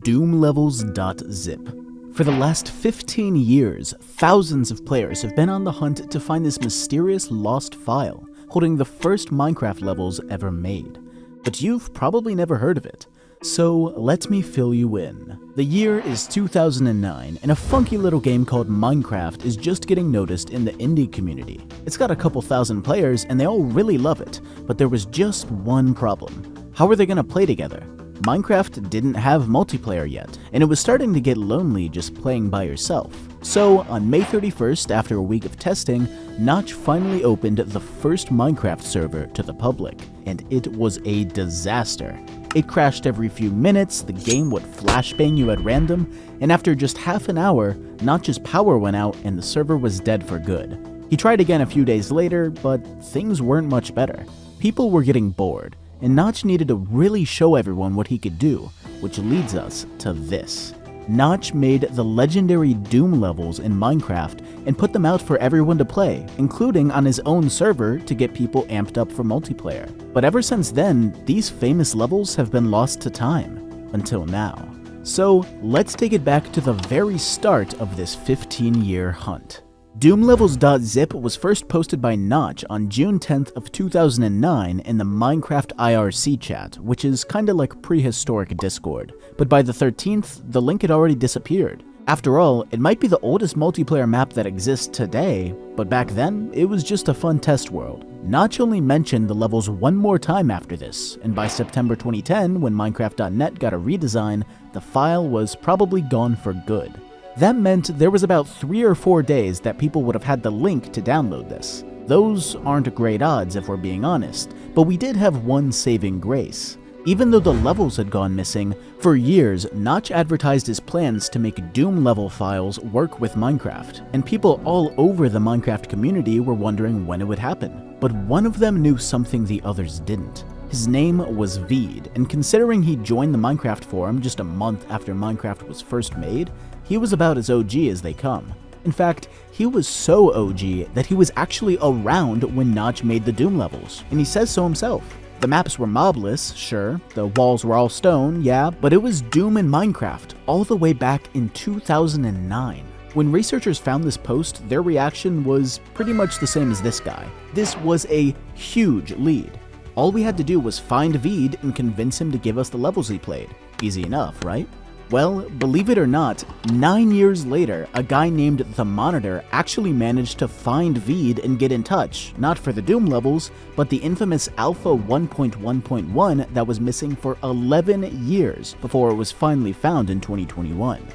doomlevels.zip. For the last 15 years, thousands of players have been on the hunt to find this mysterious lost file holding the first Minecraft levels ever made. But you've probably never heard of it. So let me fill you in. The year is 2009, and a funky little game called Minecraft is just getting noticed in the indie community. It's got a couple thousand players, and they all really love it, but there was just one problem. How are they gonna play together? Minecraft didn't have multiplayer yet, and it was starting to get lonely just playing by yourself. So, on May 31st, after a week of testing, Notch finally opened the first Minecraft server to the public, and it was a disaster. It crashed every few minutes, the game would flashbang you at random, and after just half an hour, Notch's power went out and the server was dead for good. He tried again a few days later, but things weren't much better. People were getting bored, and Notch needed to really show everyone what he could do, which leads us to this. Notch made the legendary Doom levels in Minecraft and put them out for everyone to play, including on his own server to get people amped up for multiplayer. But ever since then, these famous levels have been lost to time, until now. So let's take it back to the very start of this 15-year hunt. doomlevels.zip was first posted by Notch on June 10th of 2009 in the Minecraft IRC chat, which is kinda like prehistoric Discord. But by the 13th, the link had already disappeared. After all, it might be the oldest multiplayer map that exists today, but back then, it was just a fun test world. Notch only mentioned the levels one more time after this, and by September 2010, when Minecraft.net got a redesign, the file was probably gone for good. That meant there was about 3 or 4 days that people would have had the link to download this. Those aren't great odds if we're being honest, but we did have one saving grace. Even though the levels had gone missing, for years Notch advertised his plans to make Doom level files work with Minecraft, and people all over the Minecraft community were wondering when it would happen. But one of them knew something the others didn't. His name was Veed, and considering he joined the Minecraft forum just a month after Minecraft was first made, he was about as OG as they come. In fact, he was so OG that he was actually around when Notch made the Doom levels, and he says so himself. The maps were mobless, sure, the walls were all stone, yeah, but it was Doom in Minecraft, all the way back in 2009. When researchers found this post, their reaction was pretty much the same as this guy. This was a huge lead. All we had to do was find Veed and convince him to give us the levels he played. Easy enough, right? Well, believe it or not, 9 years later, a guy named The Monitor actually managed to find Veed and get in touch, not for the Doom levels, but the infamous Alpha 1.1.1 that was missing for 11 years before it was finally found in 2021.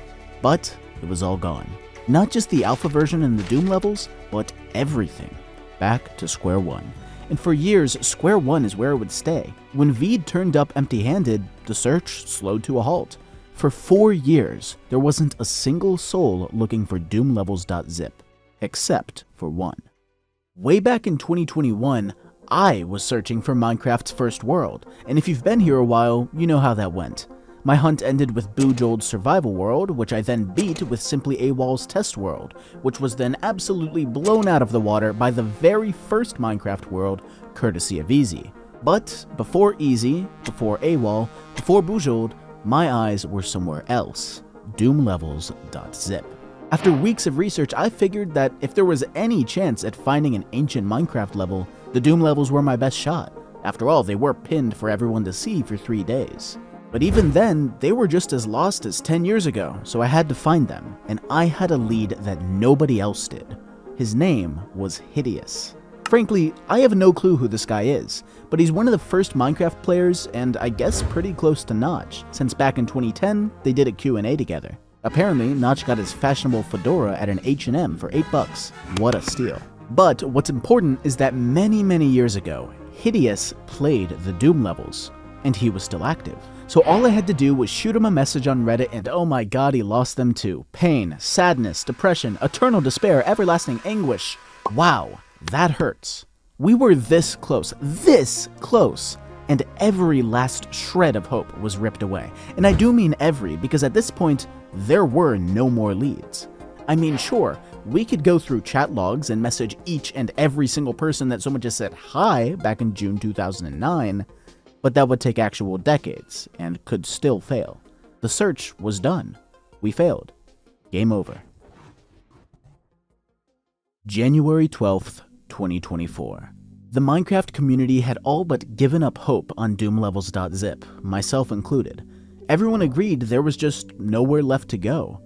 But it was all gone. Not just the alpha version and the Doom levels, but everything. Back to square one. And for years, square one is where it would stay. When Veed turned up empty-handed, the search slowed to a halt. For 4 years, there wasn't a single soul looking for doomlevels.zip, except for one. Way back in 2021, I was searching for Minecraft's first world, and if you've been here a while, you know how that went. My hunt ended with Boojol's survival world, which I then beat with Simply AWOL's test world, which was then absolutely blown out of the water by the very first Minecraft world, courtesy of Easy. But before Easy, before AWOL, before Boojol, my eyes were somewhere else, doomlevels.zip. After weeks of research, I figured that if there was any chance at finding an ancient Minecraft level, the Doom levels were my best shot. After all, they were pinned for everyone to see for 3 days. But even then, they were just as lost as 10 years ago, so I had to find them, and I had a lead that nobody else did. His name was Hideous. Frankly, I have no clue who this guy is, but he's one of the first Minecraft players and I guess pretty close to Notch, since back in 2010, they did a Q&A together. Apparently, Notch got his fashionable fedora at an H&M for $8. What a steal. But what's important is that many years ago, Hideous played the Doom levels, and he was still active. So all I had to do was shoot him a message on Reddit and oh my god, he lost them too. Pain, sadness, depression, eternal despair, everlasting anguish. Wow. That hurts. We were this close, and every last shred of hope was ripped away. And I do mean every, because at this point, there were no more leads. I mean, sure, we could go through chat logs and message each and every single person that someone just said hi back in June 2009, but that would take actual decades, and could still fail. The search was done. We failed. Game over. January 12th, 2024. The Minecraft community had all but given up hope on doomlevels.zip, myself included. Everyone agreed there was just nowhere left to go.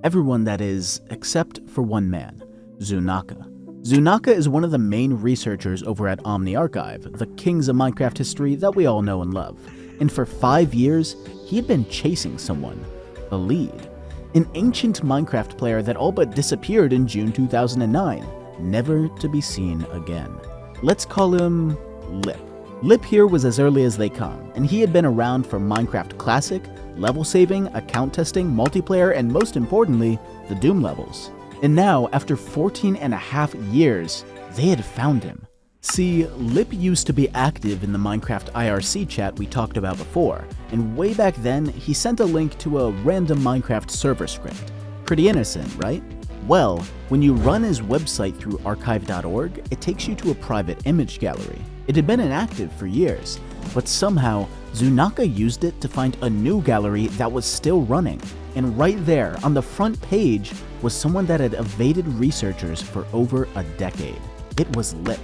Everyone, that is, except for one man, Zunaka. Zunaka is one of the main researchers over at Omni Archive, the kings of Minecraft history that we all know and love. And for 5 years, he had been chasing someone, a lead. An ancient Minecraft player that all but disappeared in June 2009, never to be seen again. Let's call him Lip. Lip here was as early as they come, and he had been around for Minecraft Classic, level saving, account testing, multiplayer, and most importantly, the Doom levels. And now, after 14.5 years, they had found him. See, Lip used to be active in the Minecraft IRC chat we talked about before, and way back then, he sent a link to a random Minecraft server script. Pretty innocent, right? Well, when you run his website through archive.org, it takes you to a private image gallery. It had been inactive for years, but somehow, Zunaka used it to find a new gallery that was still running. And right there, on the front page, was someone that had evaded researchers for over a decade. It was Lip.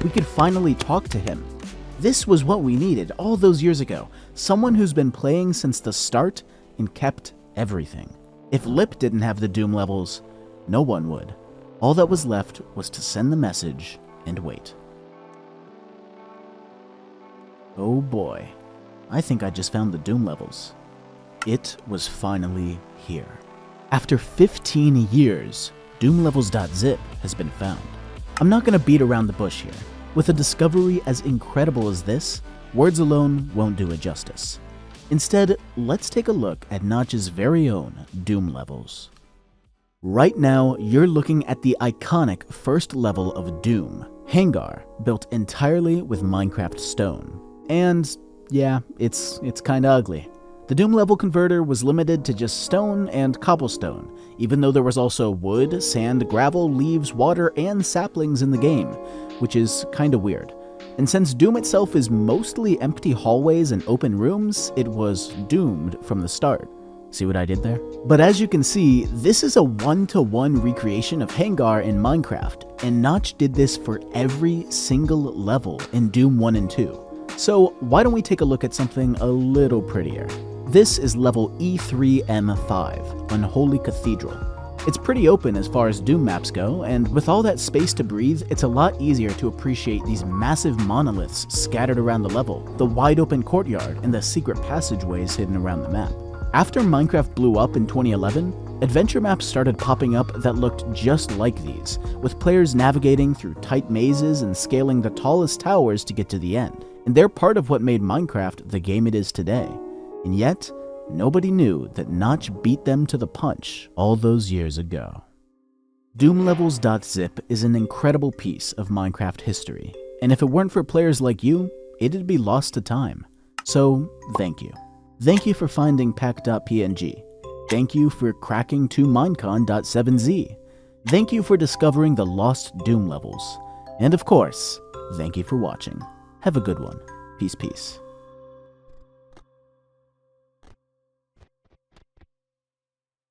We could finally talk to him. This was what we needed all those years ago. Someone who's been playing since the start and kept everything. If Lip didn't have the Doom levels, no one would. All that was left was to send the message and wait. Oh boy, I think I just found the Doom levels. It was finally here. After 15 years, doomlevels.zip has been found. I'm not going to beat around the bush here. With a discovery as incredible as this, words alone won't do it justice. Instead, let's take a look at Notch's very own Doom levels. Right now, you're looking at the iconic first level of Doom, Hangar, built entirely with Minecraft stone. And yeah, it's kinda ugly. The Doom level converter was limited to just stone and cobblestone, even though there was also wood, sand, gravel, leaves, water, and saplings in the game, which is kinda weird. And since Doom itself is mostly empty hallways and open rooms, it was doomed from the start. See what I did there? But as you can see, this is a one-to-one recreation of Hangar in Minecraft, and Notch did this for every single level in Doom 1 and 2. So why don't we take a look at something a little prettier? This is level E3M5, Unholy Cathedral. It's pretty open as far as Doom maps go, and with all that space to breathe, it's a lot easier to appreciate these massive monoliths scattered around the level, the wide open courtyard, and the secret passageways hidden around the map. After Minecraft blew up in 2011, adventure maps started popping up that looked just like these, with players navigating through tight mazes and scaling the tallest towers to get to the end. And they're part of what made Minecraft the game it is today. And yet, nobody knew that Notch beat them to the punch all those years ago. Doomlevels.zip is an incredible piece of Minecraft history, and if it weren't for players like you, it'd be lost to time. So, thank you. Thank you for finding pack.png. Thank you for cracking 2minecon.7z. Thank you for discovering the lost Doom levels. And of course, thank you for watching. Have a good one. Peace, peace.